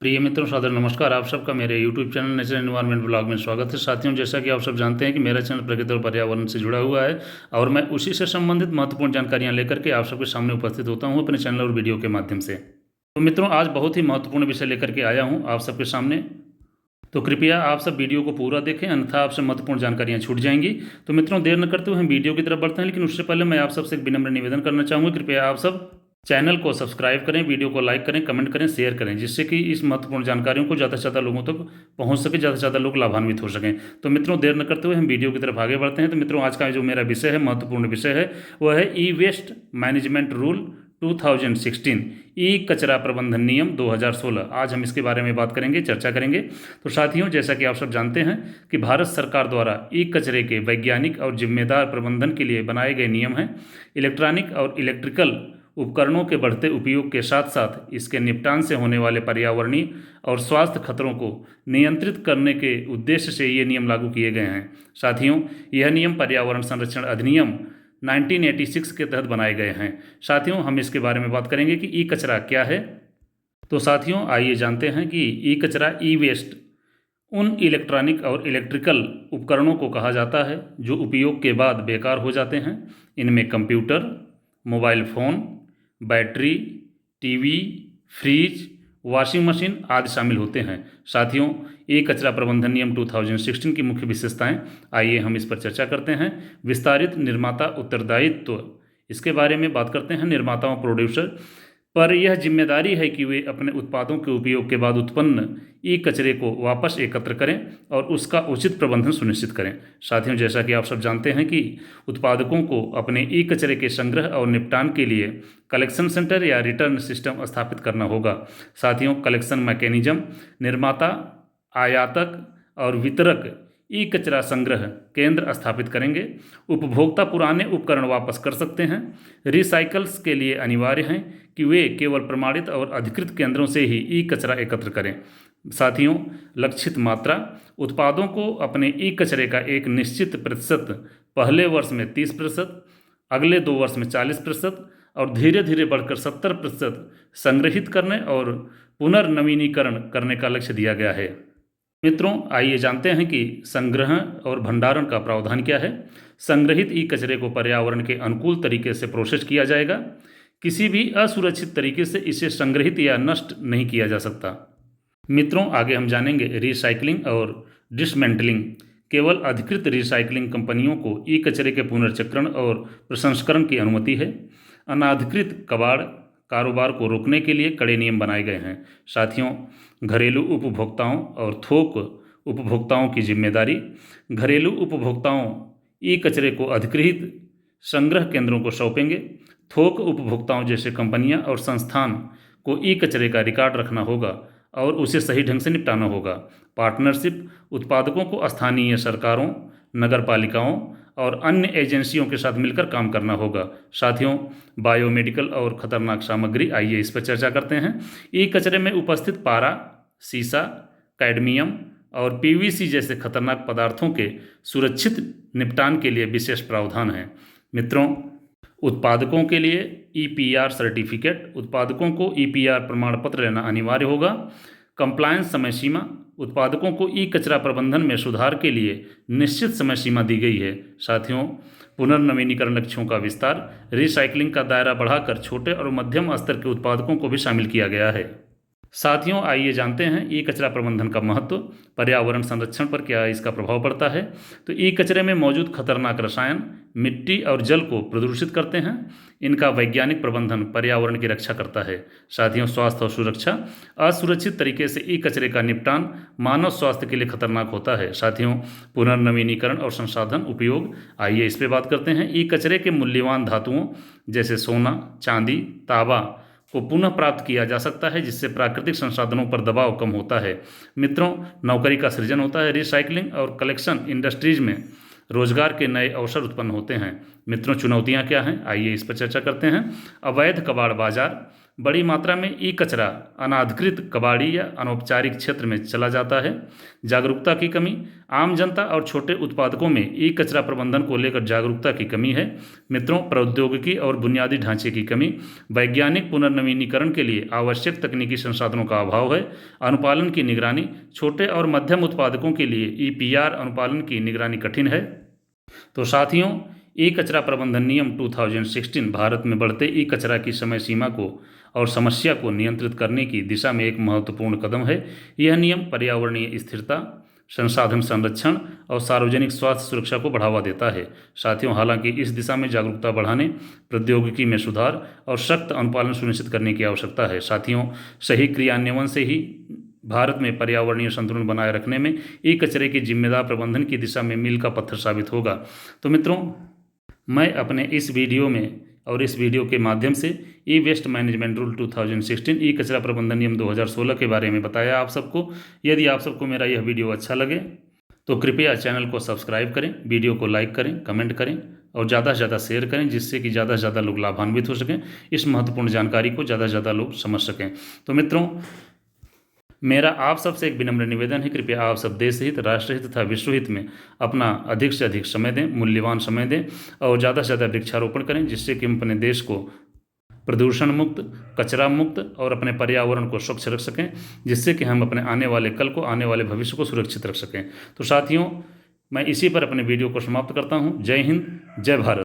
प्रिय मित्रों, सादर नमस्कार। आप सबका मेरे YouTube channel nature environment blog में स्वागत है। साथियों, जैसा कि आप सब जानते हैं कि मेरा चैनल प्रकृति और पर्यावरण से जुड़ा हुआ है और मैं उसी से संबंधित महत्वपूर्ण जानकारियां लेकर के आप सबके सामने उपस्थित होता हूं अपने चैनल और वीडियो के माध्यम से। तो मित्रों, आज बहुत ही महत्वपूर्ण विषय लेकर के आया हूँ आप सबके सामने। तो कृपया आप सब वीडियो को पूरा देखें, अन्यथा आपसे महत्वपूर्ण जानकारियां छूट जाएंगी। तो मित्रों, देर न करते हुए हम वीडियो की तरफ बढ़ते हैं, लेकिन उससे पहले मैं आप सबसे एक विनम्र निवेदन करना चाहूँगा। कृपया आप सब चैनल को सब्सक्राइब करें, वीडियो को लाइक करें, कमेंट करें, शेयर करें, जिससे कि इस महत्वपूर्ण जानकारियों को ज़्यादा से ज़्यादा लोगों तक पहुंच सके, ज़्यादा से ज़्यादा लोग लाभान्वित हो सकें। तो मित्रों, देर न करते हुए हम वीडियो की तरफ आगे बढ़ते हैं। तो मित्रों, आज का जो मेरा विषय है, महत्वपूर्ण विषय है, वह है ई वेस्ट मैनेजमेंट रूल 2016, ई कचरा प्रबंधन नियम 2016। आज हम इसके बारे में बात करेंगे, चर्चा करेंगे। तो साथियों, जैसा कि आप सब जानते हैं कि भारत सरकार द्वारा ई कचरे के वैज्ञानिक और जिम्मेदार प्रबंधन के लिए बनाए गए नियम हैं। इलेक्ट्रॉनिक और इलेक्ट्रिकल उपकरणों के बढ़ते उपयोग के साथ साथ इसके निपटान से होने वाले पर्यावरणीय और स्वास्थ्य खतरों को नियंत्रित करने के उद्देश्य से ये नियम लागू किए गए हैं। साथियों, यह नियम पर्यावरण संरक्षण अधिनियम 1986 के तहत बनाए गए हैं। साथियों, हम इसके बारे में बात करेंगे कि ई कचरा क्या है। तो साथियों, आइए जानते हैं कि ई कचरा, ई वेस्ट, उन इलेक्ट्रॉनिक और इलेक्ट्रिकल उपकरणों को कहा जाता है जो उपयोग के बाद बेकार हो जाते हैं। इनमें computer, mobile phone, battery, TV, fridge, washing machine आदि शामिल होते हैं। साथियों, ई कचरा प्रबंधन नियम 2016 की मुख्य विशेषताएं, आइए हम इस पर चर्चा करते हैं। विस्तारित निर्माता उत्तरदायित्व, इसके बारे में बात करते हैं। निर्माताओं, प्रोड्यूसर पर यह जिम्मेदारी है कि वे अपने उत्पादों के उपयोग के बाद उत्पन्न ई कचरे को वापस एकत्र करें और उसका उचित प्रबंधन सुनिश्चित करें। साथियों, जैसा कि आप सब जानते हैं कि उत्पादकों को अपने ई कचरे के संग्रह और निपटान के लिए कलेक्शन सेंटर या रिटर्न सिस्टम स्थापित करना होगा। साथियों, कलेक्शन मैकेनिज्म, निर्माता, आयातक और वितरक ई कचरा संग्रह केंद्र स्थापित करेंगे। उपभोक्ता पुराने उपकरण वापस कर सकते हैं। रिसाइकल्स के लिए अनिवार्य है कि वे केवल प्रमाणित और अधिकृत केंद्रों से ही ई कचरा एकत्र करें। साथियों, लक्षित मात्रा, उत्पादों को अपने ई कचरे का एक निश्चित प्रतिशत पहले वर्ष में 30%, अगले 2 वर्ष में 40% और धीरे धीरे बढ़कर 70% संग्रहित करने और पुनर्नवीनीकरण करने का लक्ष्य दिया गया है। मित्रों, आइए जानते हैं कि संग्रह और भंडारण का प्रावधान क्या है। संग्रहित ई कचरे को पर्यावरण के अनुकूल तरीके से प्रोसेस किया जाएगा। किसी भी असुरक्षित तरीके से इसे संग्रहित या नष्ट नहीं किया जा सकता। मित्रों, आगे हम जानेंगे रिसाइकलिंग और डिसमेंटलिंग। केवल अधिकृत रिसाइकलिंग कंपनियों को ई कचरे के पुनर्चक्रण और प्रसंस्करण की अनुमति है। अनाधिकृत कबाड़ कारोबार को रोकने के लिए कड़े नियम बनाए गए हैं। साथियों, घरेलू उपभोक्ताओं और थोक उपभोक्ताओं की जिम्मेदारी। घरेलू उपभोक्ताओं ई कचरे को अधिकृत संग्रह केंद्रों को सौंपेंगे। थोक उपभोक्ताओं जैसे कंपनियां और संस्थान को ई कचरे का रिकॉर्ड रखना होगा और उसे सही ढंग से निपटाना होगा। पार्टनरशिप, उत्पादकों को स्थानीय सरकारों, नगर पालिकाओं और अन्य एजेंसियों के साथ मिलकर काम करना होगा। साथियों, बायोमेडिकल और खतरनाक सामग्री, आइए इस पर चर्चा करते हैं। ई कचरे में उपस्थित पारा, सीसा, कैडमियम और पीवीसी जैसे खतरनाक पदार्थों के सुरक्षित निपटान के लिए विशेष प्रावधान हैं। मित्रों, उत्पादकों के लिए ईपीआर सर्टिफिकेट, उत्पादकों को ईपीआर प्रमाण पत्र लेना अनिवार्य होगा। कंप्लायंस समय सीमा, उत्पादकों को ई कचरा प्रबंधन में सुधार के लिए निश्चित समय सीमा दी गई है। साथियों, पुनर्नवीनीकरण लक्ष्यों का विस्तार, रिसाइकलिंग का दायरा बढ़ाकर छोटे और मध्यम स्तर के उत्पादकों को भी शामिल किया गया है। साथियों, आइए जानते हैं ई कचरा प्रबंधन का महत्व, पर्यावरण संरक्षण पर क्या इसका प्रभाव पड़ता है। तो ई कचरे में मौजूद खतरनाक रसायन मिट्टी और जल को प्रदूषित करते हैं। इनका वैज्ञानिक प्रबंधन पर्यावरण की रक्षा करता है। साथियों, स्वास्थ्य और सुरक्षा, असुरक्षित तरीके से ई कचरे का निपटान मानव स्वास्थ्य के लिए खतरनाक होता है। साथियों, पुनर्नवीनीकरण और संसाधन उपयोग, आइए इस पर बात करते हैं। ई कचरे के मूल्यवान धातुओं जैसे सोना, चांदी, तांबा को पुनः प्राप्त किया जा सकता है, जिससे प्राकृतिक संसाधनों पर दबाव कम होता है। मित्रों, नौकरी का सृजन होता है। रिसाइकलिंग और कलेक्शन इंडस्ट्रीज में रोजगार के नए अवसर उत्पन्न होते हैं। मित्रों, चुनौतियां क्या हैं, आइए इस पर चर्चा करते हैं। अवैध कबाड़ बाजार, बड़ी मात्रा में ई कचरा अनाधिकृत कबाड़ी या अनौपचारिक क्षेत्र में चला जाता है। जागरूकता की कमी, आम जनता और छोटे उत्पादकों में ई कचरा प्रबंधन को लेकर जागरूकता की कमी है। मित्रों, प्रौद्योगिकी और बुनियादी ढांचे की कमी, वैज्ञानिक पुनर्नवीनीकरण के लिए आवश्यक तकनीकी संसाधनों का अभाव है। अनुपालन की निगरानी, छोटे और मध्यम उत्पादकों के लिए ईपीआर अनुपालन की निगरानी कठिन है। तो साथियों, ई कचरा प्रबंधन नियम 2016 भारत में बढ़ते ई कचरा की समय सीमा को और समस्या को नियंत्रित करने की दिशा में एक महत्वपूर्ण कदम है। यह नियम पर्यावरणीय स्थिरता, संसाधन संरक्षण और सार्वजनिक स्वास्थ्य सुरक्षा को बढ़ावा देता है। साथियों, हालांकि इस दिशा में जागरूकता बढ़ाने, प्रौद्योगिकी में सुधार और सख्त अनुपालन सुनिश्चित करने की आवश्यकता है। साथियों, सही क्रियान्वयन से ही भारत में पर्यावरणीय संतुलन बनाए रखने में ई कचरे की जिम्मेदार प्रबंधन की दिशा में मील का पत्थर साबित होगा। तो मित्रों, मैं अपने इस वीडियो में और इस वीडियो के माध्यम से ई वेस्ट मैनेजमेंट रूल 2016 ई कचरा प्रबंधन नियम 2016 के बारे में बताया आप सबको। यदि आप सबको मेरा यह वीडियो अच्छा लगे तो कृपया चैनल को सब्सक्राइब करें, वीडियो को लाइक करें, कमेंट करें और ज़्यादा से ज़्यादा शेयर करें, जिससे कि ज़्यादा से ज़्यादा लोग लाभान्वित हो सकें, इस महत्वपूर्ण जानकारी को ज़्यादा से ज़्यादा लोग समझ सकें। तो मित्रों, मेरा आप सबसे एक विनम्र निवेदन है, कृपया आप सब देश हित, राष्ट्र हित तथा विश्व हित में अपना अधिक से अधिक समय दें, मूल्यवान समय दें और ज़्यादा से ज़्यादा वृक्षारोपण करें, जिससे कि हम अपने देश को प्रदूषण मुक्त, कचरा मुक्त और अपने पर्यावरण को स्वच्छ रख सकें, जिससे कि हम अपने आने वाले कल को, आने वाले भविष्य को सुरक्षित रख सकें। तो साथियों, मैं इसी पर अपने वीडियो को समाप्त करता हूँ। जय हिंद, जय भारत।